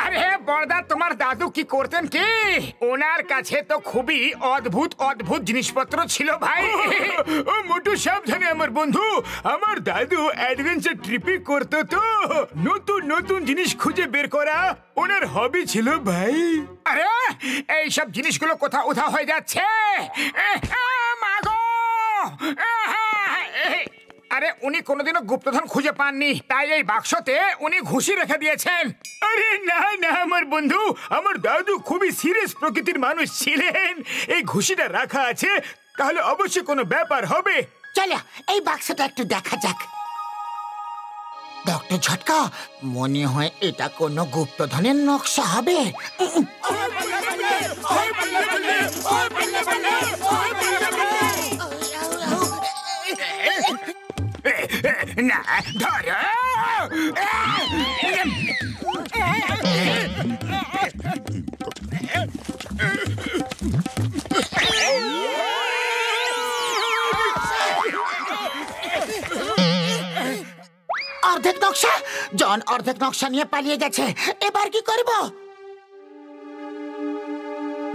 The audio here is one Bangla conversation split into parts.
আরে বড়দা, তোমার দাদু কি করতেন কি? ওনার কাছে তো খুবই অদ্ভুত অদ্ভুত জিনিসপত্র ছিল ভাই। ও মোটু সাবধানে আমার বন্ধু, আমার দাদু অ্যাডভেঞ্চার ট্রিপে করতো তো, নতুন নতুন জিনিস খুঁজে বের করা ওনার হবি ছিল ভাই। আরে এইসব জিনিসগুলো কোথাও উধাও হয়ে যাচ্ছে। মাগো! আরে উনি কোনোদিনও গুপ্তধন খুঁজে পাননি, তাই এই বাক্সতে উনি ঘুষি রেখে দিয়েছেন। আরে না না আমার বন্ধু, আমার দাদু খুবই সিরিয়াস প্রকৃতির মানুষ ছিলেন। এই ঘুষিটা রাখা আছে, তাহলে অবশ্যই কোনো ব্যাপার হবে। চলো এই বাক্সটা একটু দেখা যাক। ডক্টর ঝটকা, মনে হয় এটা কোনো গুপ্তধনের নকশা হবে। না ধরো! অর্ধেক নকশা! জন অর্ধেক নকশা নিয়ে পালিয়ে গেছে, এবার কি করব?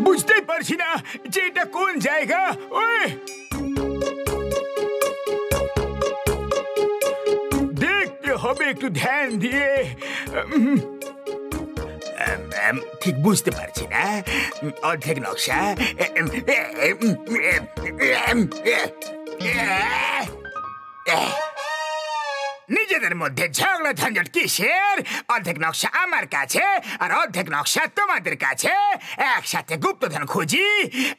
বুঝতেই পারছি না যে এটা কোন জায়গা। ওই দেখতে হবে একটু ধ্যান দিয়ে। ঠিক বুঝতে পারছি না। অর্ধেক নকশা। নিজেদের মধ্যে ঝগড়া ঝঞ্ঝট কিসের? অর্ধেক নকশা আমার কাছে আর অর্ধেক নকশা তোমাদের কাছে। একসাথে গুপ্তধন খুঁজি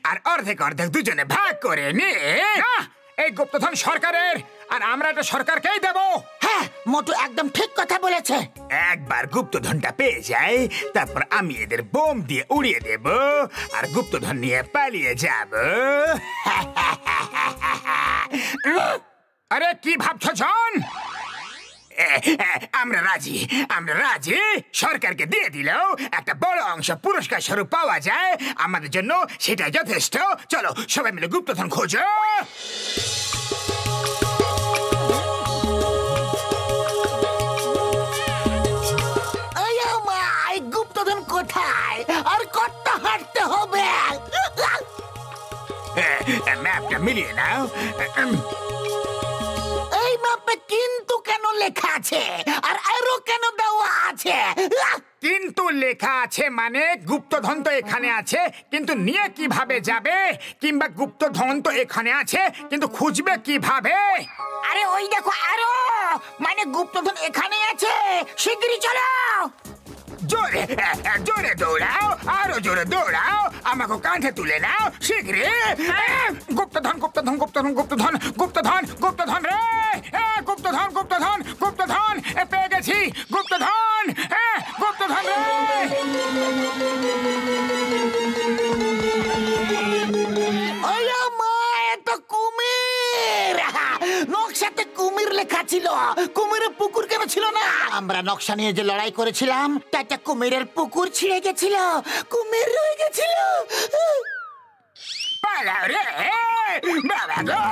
আর অর্ধেক অর্ধেক দুজনে ভাগ করে নে। এই গুপ্তধন সরকারের, আর আমরা এটা সরকারকেই দেব। হ্যাঁ, মোটু একদম ঠিক কথা বলেছে। একবার গুপ্তধনটা পেয়ে যাই, তারপর আমি এদের বোম দিয়ে উড়িয়ে দেব আর গুপ্তধন নিয়ে পালিয়ে যাব। আরে কি ভাবছো জন? আমরা রাজি, আমরা রাজি। সরকারকে দিয়ে দিলেও একটা বড় অংশ পুরস্কার স্বরূপ পাওয়া যায়, আমাদের জন্য সেটা যথেষ্ট। চলো সবাই মিলে গুপ্তধন খোঁজো। গুপ্তধন কোথায়? আর কত হাঁটতে হবে? ম্যাপটা মিলিয়ে নাও। এই ম্যাপে কিন্তু কেন লেখা আছে আর আরো কেন দেওয়া আছে? কিন্তু লেখা আছে মানে গুপ্তধন তো এখানে আছে, কিন্তু নিয়ে কিভাবে যাবে? কিংবা গুপ্তধন তো এখানে আছে, কিন্তু খুঁজবে কিভাবে? আরে ওই দেখো আরো, মানে গুপ্তধন এখানে আছে। শিগগিরই চলো। জোরে জোরে দৌড়াও, আরো জোরে দৌড়াও, আমাকে কাঁধে তুলে নাও শীঘ্রই। গুপ্তধন গুপ্তধন গুপ্তধন গুপ্তধন গুপ্তধন গুপ্তধন রে! গুপ্তধন গুপ্তধন গুপ্তধন পেয়ে গেছি। গুপ্তধন গুপ্তধন রে! কুমির! নকশাতে কুমির লেখা ছিল, কুমিরের পুকুর কেন ছিল না? আমরা নকশা নিয়ে যে লড়াই করেছিলাম তাতে কুমিরের পুকুর ছিঁড়ে গেছিল, কুমির রয়ে গেছিল। পালাও রে বাবা গো!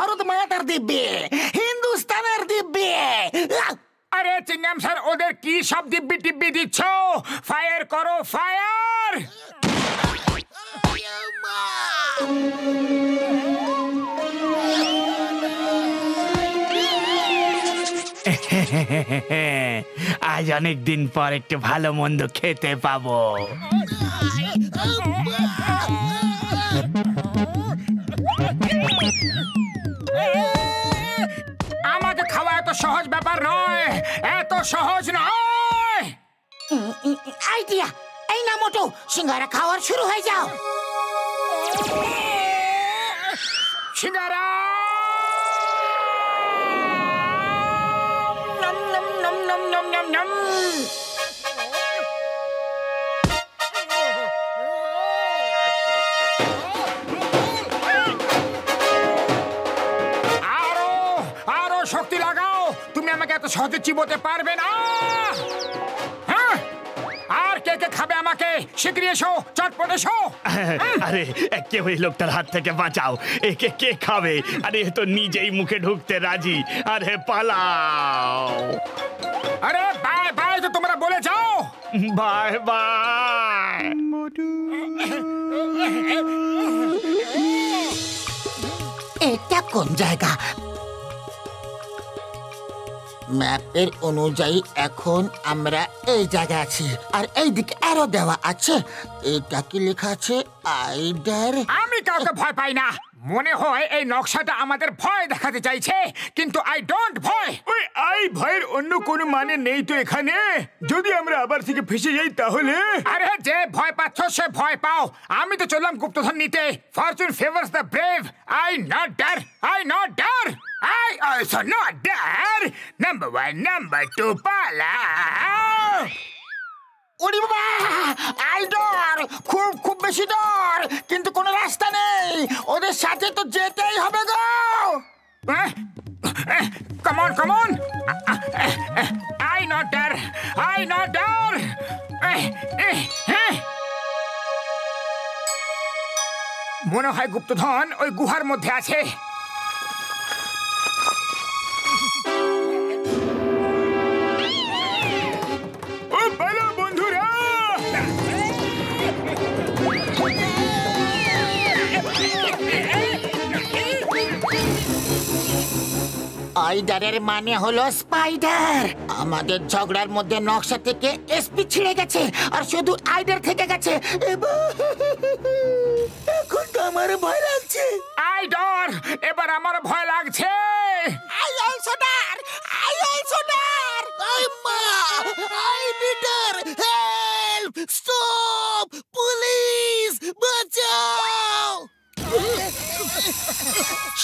ভারত মাতার দিব্যে, হিন্দুস্তানের দিব্যে। আরে চিংগাম স্যার, ওদের কি সব দিব্যি টিব্বি দিচ্ছ? ফায়ার করো, ফায়ার! আজ অনেক দিন পর একটু ভালো মন্দ খেতে পাবো। আমাকে খাওয়া এত সহজ ব্যাপার নয়, এত সহজ নয়। আইডিয়া! এই না মোটু, সিঙ্গারা খাওয়ার শুরু হয়ে যাও। সিঙ্গারা! নম নম নম নম নম নম নম। আমাকে এত সহজে চিবোতে পারবে না। হ্যাঁ, আর কে কে খাবে আমাকে? শিগগিরই এসো, চটপট এসো। আরে কেউ এই লোকটার হাত থেকে বাঁচাও, একে কে খাবে? আরে এ তো নিজেই মুখে ঢুকতে রাজি। আরে পালাও। আরে বাই বাই তো তোমরা বলে যাও। Bye bye. এটা কোন জায়গা? ম্যাপের অনুযায়ী এখন আমরা এই জায়গায় আছি, আর এইদিকে অ্যারো দেওয়া আছে। এটা কি লেখা আছে? আইডার। আমি কাউকে ভয় পাই না। মনে হয় এই নকশাটা আমাদের ভয় দেখাতে চাইছে, কিন্তু আই ডোন্ট ভয়। ওই আই ভয়ের অন্য কোনো মানে নেই তো এখানে। যদি আমরা আবার থেকে ফেসে যাই তাহলে? আরে যে ভয় পাচ্ছ সে ভয় পাও। আমি তো চললাম গুপ্তধন নিতে। Fortune favours the brave. I not dare, I not dare, I also not dare. Number 1, number 2, পালাও। ওরে বাবা, আই ডর, খুব খুব বেশি ডর, কিন্তু কোনো রাস্তা নেই। ওদের সাথে তো যেতেই হবে গো। Come on, come on. I not there. I not there. মনে হয় গুপ্তধন ওই গুহার মধ্যে আছে। ও ভালো বন্ধুরা, আইডারের মানে হলো স্পাইডার। আমাদের ঝগড়ার মধ্যে নকশা থেকে এসপি ছিঁড়ে গেছে, আর শুধু আইডার থেকে গেছে। এখন তো আমার ভয় লাগছে। আই ডর, এবার আমার ভয় লাগছে। আই অলসো ডর, আই অলসো ডর। আই মা, I needle, help, stop, police, বাঁচাও।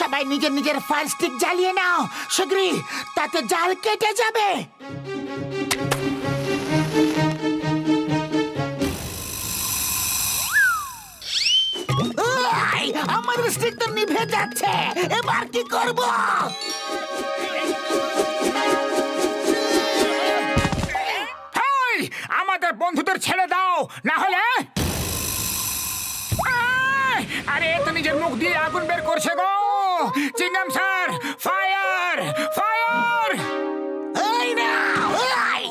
সবাই নিজের নিজের ফায়ার স্টিক জ্বালিয়ে নাও শিগগিরই, তাতে জাল কেটে যাবে। আমার স্টিক তো নিভে যাচ্ছে, এবার কি করব? হেই, আমাদের বন্ধুদের ছেড়ে দাও, না হলে। আরে তো নিজের মুখ দিয়ে আগুন বের করছে গো। চিংগাম স্যার, ফায়ার, ফায়ার। এই নাও, এই।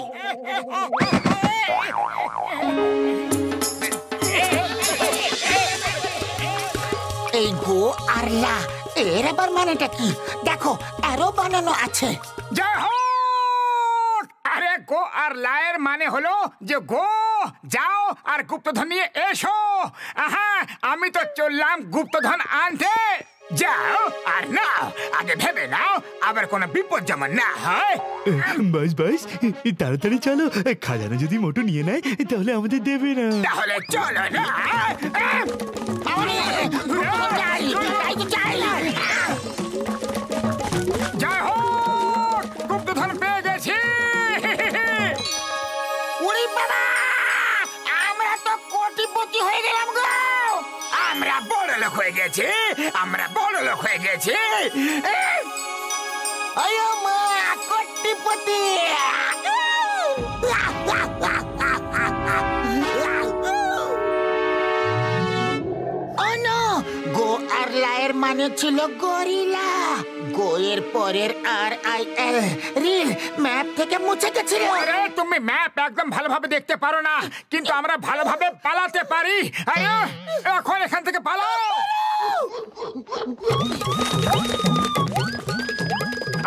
এই গো আর লা, এর আবার মানেটা কি? দেখো, অ্যারো বানানো আছে। জয় হোক! আরে গো আর লায়ের মানে হলো যে গো, যাও আর গুপ্তধন নিয়ে এসো। আহা, আমি তো চললাম গুপ্তধন আনতে। যাও আর নাও, আগে ভেবে নাও, আবার কোনো বিপদ যেমন না হয়। বাস বাস, তাড়াতাড়ি চলো। খাজানা যদি মোটু নিয়ে নেয় তাহলে আমাদের দেবে না। তাহলে চলো না। জয় হোক! গুপ্তধন পেয়ে গেছি। ওরে বাবা, আমরা তো কোটিপতি হয়ে গেলাম গো। আমরা বড় লোক হয়ে গেছি, আমরা বড় লোক হয়ে গেছি। আয়ো মা, কোটিপতি। গো আর লায়ের মানে ছিল গরিলা। গো এর পরের আর আই এল, রিল, ম্যাপ থেকে মুছে গেছিল। আরে তুমি ম্যাপ একদম ভালোভাবে দেখতে পারো না, কিন্তু আমরা ভালোভাবে পালাতে পারি। আরে এখন এখান থেকে পালাও।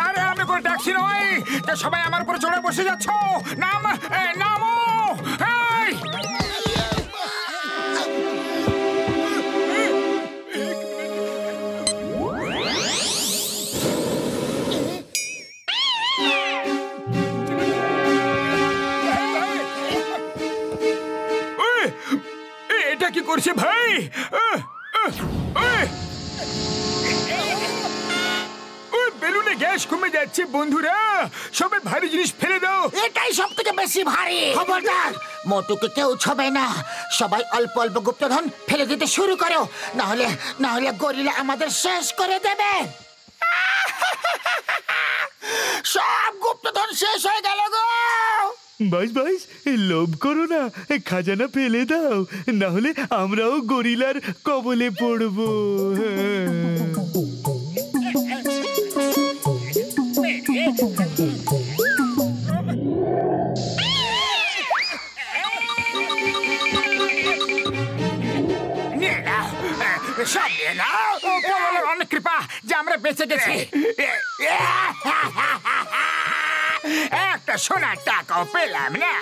আরে আমি কোনো ট্যাক্সি নই যে সবাই আমার উপরে চড়ে বসে যাচ্ছ। নামো। এই! এটা কি করছে ভাই? বেলুনে গ্যাস কমে যাচ্ছে বন্ধুরা, সবাই ভারী জিনিস ফেলে দাও। এটাই সব থেকে বেশি ভারী। খবরদার, মোটুকে কেউ ছবে না। সবাই অল্প অল্প গুপ্তধন ফেলে দিতে শুরু করো, না হলে গরিলা আমাদের শেষ করে দেবে। সব গুপ্তধন শেষ হয়ে গেল গো। বাইশ বাইশ লোভ করো না, খাজানা ফেলে দাও, না হলে আমরাও গরিলার কবলে পড়বো। নিয়ে নাও, সব নিয়ে নাও। বড়লোকের অনেক কৃপা যে আমরা বেঁচে গেছি। একটা সোনার টাকাও পেলাম না।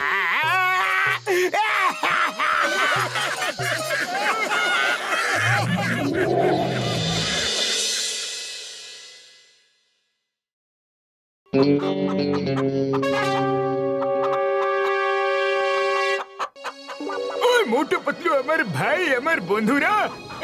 ওই মোটু পাতলু আমার ভাই, আমার বন্ধুরা,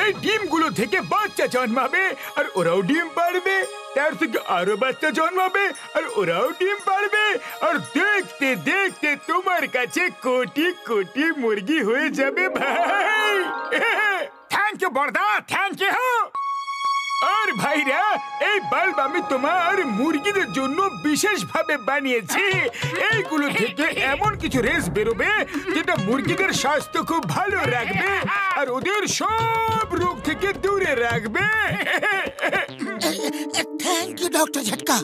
এই ডিমগুলো থেকে বাচ্চা জন্মাবে আর ওরাও ডিম পারবে, তার থেকে আরো বাচ্চা জন্মাবে আর ওরাও ডিম পারবে, আর দেখতে দেখতে তোমার কাছে কোটি কোটি মুরগি হয়ে যাবে ভাই। থ্যাংক ইউ বড়দা, থ্যাংক ইউ। আর ভাইরা, এই বাল্ব আমি তোমার মুরগিদের জন্য বিশেষভাবে বানিয়েছি। এইগুলো থেকে এমন কিছু রেস বেরোবে যেটা মুরগিদের স্বাস্থ্য খুব ভালো রাখবে আর ওদের সব রোগ থেকে দূরে রাখবে। থ্যাংক ইউ ডক্টর ঝটকা।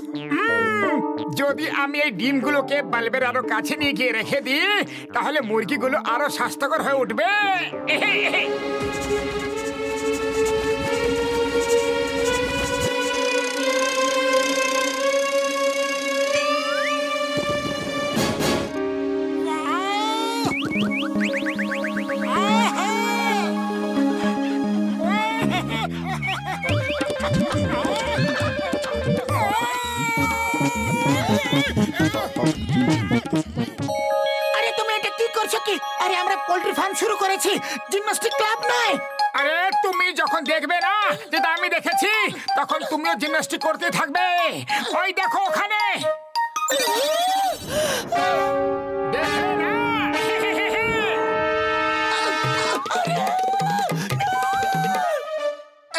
যদি আমি এই ডিমগুলোকে বাল্বের আরো কাছে নিয়ে গিয়ে রেখে দিই, তাহলে মুরগিগুলো আরো স্বাস্থ্যকর হয়ে উঠবে। আরে তুমি এটা কি করছো কি? আরে আমরা পোল্ট্রি ফার্ম শুরু করেছি, জিমন্যাস্টিক ক্লাব নয়। আরে তুমি যখন দেখবে না যেটা আমি দেখেছি, তখন তুমিও জিমন্যাস্টিক করতে থাকবে। ওই দেখো ওখানে, দেখলে না?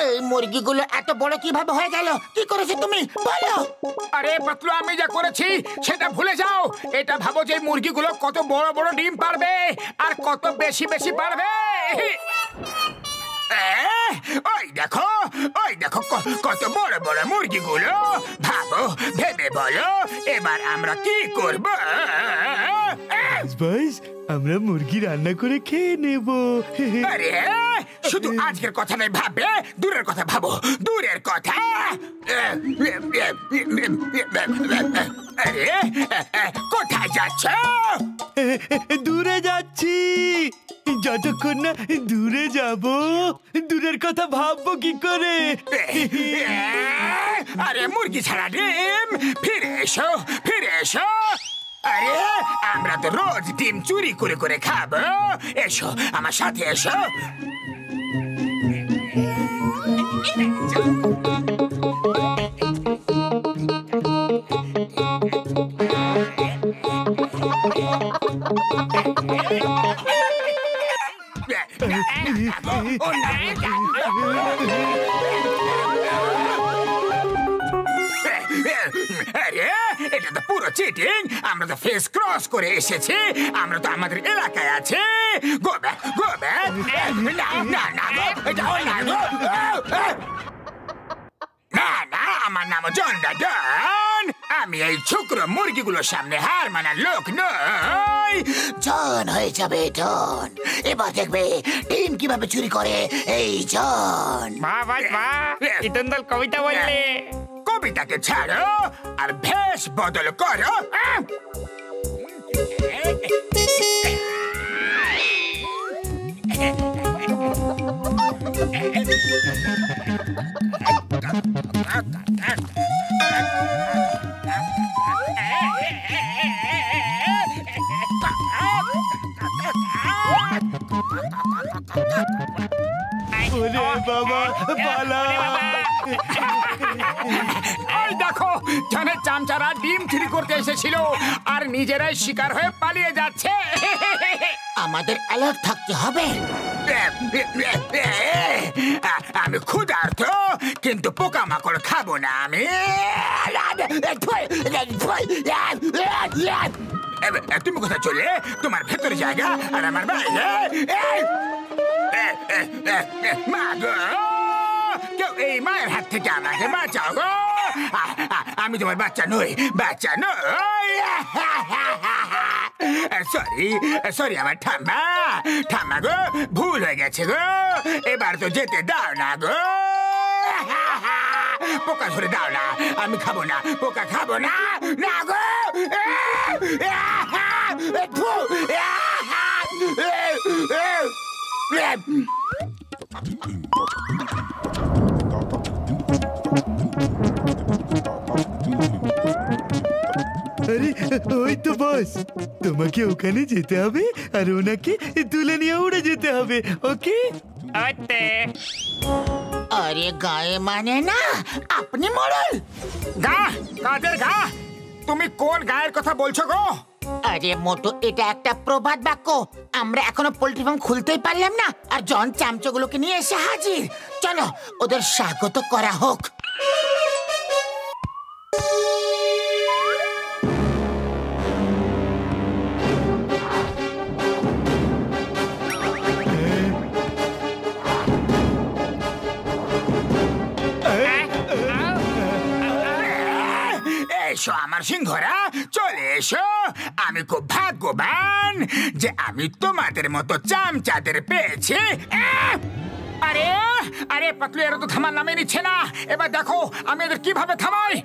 এই মুরগিগুলো এত বড় কিভাবে হয়ে গেল? কি করেছো তুমি বলো? আরে পাতলু, আমি যা করেছি সেটা ভুলে যাও। এটা ভাবো যে মুরগিগুলো কত বড় বড় ডিম পারবে আর কত বেশি বেশি পারবে। ওই দেখো, ওই দেখো কত বড় বড় মুরগিগুলো। ভাবো, ভেবে বলো এবার আমরা কি করব? বাইশ, আমরা মুরগি রান্না করে খেয়ে নেব। আরে শুধু আজকের কথা নয়, ভাববে দূরের কথা, ভাবো দূরের কথা। আরে কোথায় যাচ্ছ? দূরে যাচ্ছি। যতক্ষণ না দূরে যাব, দূরের কথা ভাববো কি করে? আরে মুরগি ছাড়া ডিম, ফিরে এসো, ফিরে এসো। আরে আমরা তো রোজ ডিম চুরি করে করে খাবো। এসো আমার সাথে এসো। আরে এটা তো পুরো চিটিং। আমরা তো ফেস ক্রস করে এসেছি, আমরা তো আমাদের এলাকায় আছি। গো ব্যাক, গো ব্যাক। না না না গো, যাও না গো। না না, আমার নাম জন্ডা ডন। আমি এই ছোকরো মুরগিগুলোর সামনে হার মানার লোক নই। জন হয়ে যাবে জন। এবার দেখবে টিম কিভাবে চুরি করে এই জন। বাহ বাহ বাহ, ইতন্দল কবিতা বললে। কবিতাকে ছাড়ো আর ভেষ বদল করো। ওরে বাবা, পালা! এই দেখো, জনের চামচারা ডিম চুরি করতে এসেছিল আর নিজেরাই শিকার হয়ে পালিয়ে যাচ্ছে। আমাদের অ্যালার্ট থাকতে হবে। আমি ক্ষুধার্ত, কিন্তু পোকামাকড় খাবো না আমি। তুমি কোথায় চলে? তোমার ভেতরে জায়গা আর আমার বাইরে। মা গো, কেউ এই মায়ের হাত থেকে আমাকে বাঁচাও গো। আমি তোমার বাচ্চা নই, বাচ্চা নই। সরি আমার ঠাম্মা, ঠাম্মা গো, ভুল হয়ে গেছে গো। এবার তো যেতে দাও না গো। পোকা ধরে দাও না, আমি খাবো না, পোকা খাবো না, না গো। আরে ওই তো বস, তোমাকে ওখানে যেতে হবে আর ওনাকে তুলে নিয়ে উড়ে যেতে হবে। ওকে? ওতে আরে গায়ে মানে না, আপনি মরল। গা? কাদের গা? তুমি কোন গায়ের কথা বলছো গো? আরে মোটো, এটা একটা প্রবাদ বাক্য। আমরা এখনো পোল্ট্রি ফার্ম খুলতেই পারলাম না, আর জন চামচগুলোকে নিয়ে এসে হাজির। চলো ওদের স্বাগত করা হোক। এসো আমার সিংহরা, চলে এসো। আমি খুব ভাগ্যবান যে আমি তোমাদের মতো চামচাদের পেয়েছি। আরে আরে পাতলু, এরা তো থামার নামে নিচ্ছে না। এবার দেখো আমি এদের কিভাবে থামাই।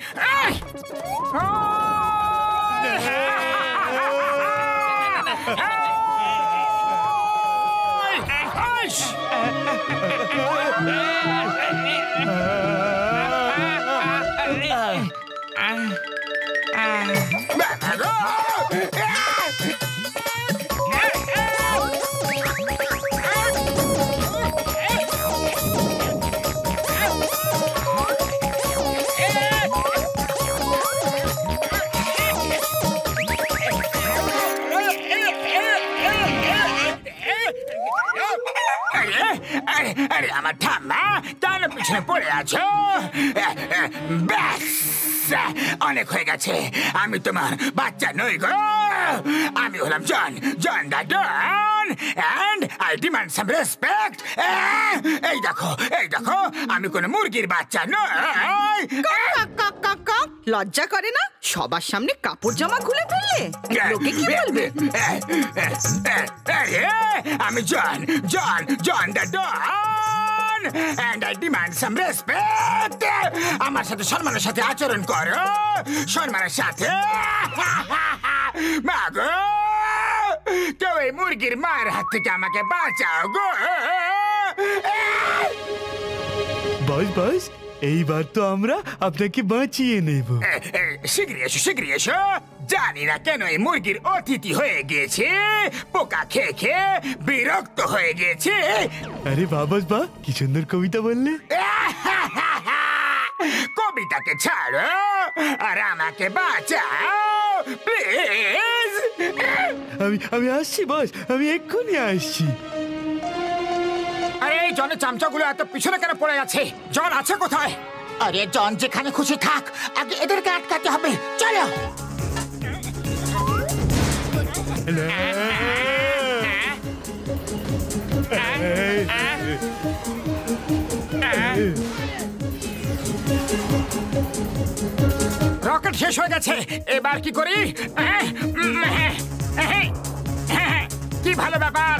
আরে আমার ঠাম্মা, কেন পিছনে পড়ে আছো? ব্যাস, অনেক হয়ে গেছে। আমি তোমার বাচ্চা নই গো। আমি হলাম জন, জন দা ডন, and I demand some respect. এই দেখো, এই দেখো, আমি কোনো মুরগির বাচ্চা নই। লজ্জা করে না? সবার সামনে কাপড় জামা খুলে ফেললে লোকে কি বলবে? আরে আমি জন, জন, জন দা ডন, and I demand some respect. আমার সাথে সম্মানের সাথে আচরণ করো, সম্মানের সাথে। মা গো, কেউ এই মুরগির মায়ের হাত থেকে আমাকে বাঁচাও গো। বস বস, এইবার তো আমরা আপনাকে বাঁচিয়ে নেব। শীঘ্রই এসো, শীঘ্রই এসো। জানি না কেন এই মুরগির অতিথি হয়ে গেছে, পোকা খেয়ে খেয়ে বিরক্ত হয়ে গেছে। আরে বাবা বা, কি সুন্দর কবিতা বললে। কবিতাকে ছাড়ো আর আমাকে বাঁচাও প্লিজ। আমি আসছি বস, আমি এক্ষুনি আসছি। আরে এই জনের চামচাগুলো এত পিছনে কেন পড়ে আছে? জন আছে কোথায়? আরে জন যেখানে খুশি থাক, আগে এদেরকে আটকাতে হবে। চলো। রকেট শেষ হয়ে গেছে, এবার কি করি? কি ভালো ব্যাপার।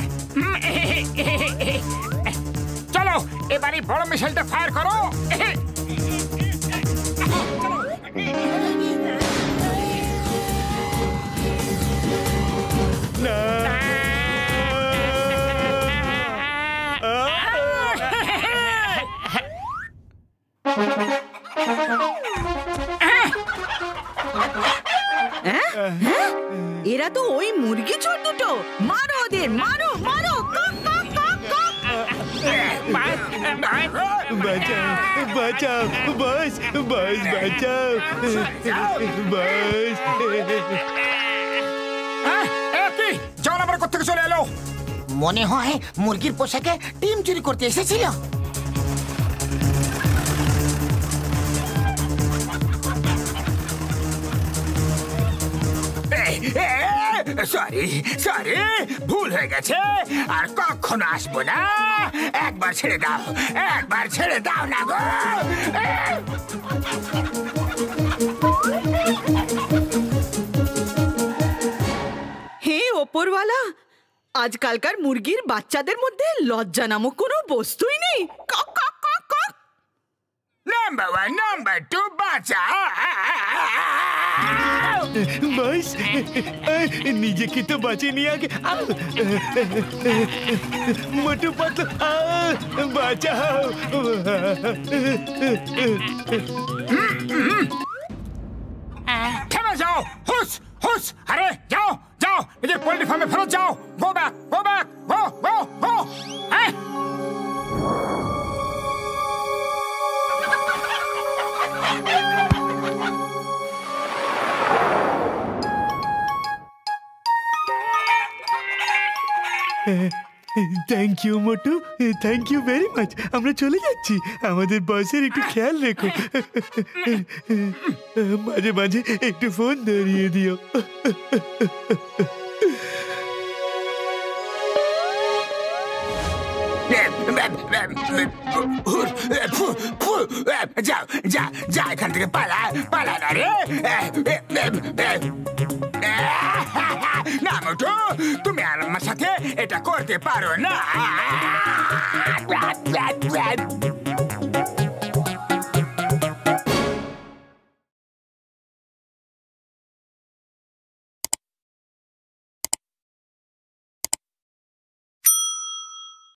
চলো এবারে বড় মিসাইলটা ফায়ার করো। এরা তো ওই মুরগি চোর দুটো। মারো ওদের, মারো মারো। বাঁচাও বাঁচাও বস, বস বাঁচাও বস। কি জন আবার কোথা থেকে চলে এলো? মনে হয় মুরগির পোশাকে ডিম চুরি করতে এসেছিল। সরি সরি, ভুল হয়ে গেছে, আর কখনো আসবো না। একবার ছেড়ে দাও, একবার ছেড়ে দাও না গো। হে ওপরওয়ালা, আজকালকার মুরগির বাচ্চাদের মধ্যে লজ্জা নামক কোনো বস্তুই নেই। কক কক কক কক। নাম্বার 1, নাম্বার 2, বাঁচা। বস, নিজেকে তো বাঁচিয়ে নিয়ে আগে। মোটু পাতলু, বাঁচাও। থেমে যাও, হুস হুস, আরে যাও যাও, নিজের পোল্ট্রি ফার্মে ফেরত যাও। Go back, go back, go go go. হ্যাঁ, thank you Motu, thank you very much. আমরা চলে যাচ্ছি, আমাদের বসের একটু খেয়াল রেখো। মাঝে মাঝে একটু ফোন ধরিয়ে দিও। যাও যা যা, এখান থেকে পালা, পালা না রে। না মোটু, তুমি আর আমার সাথে এটা করতে পারো না।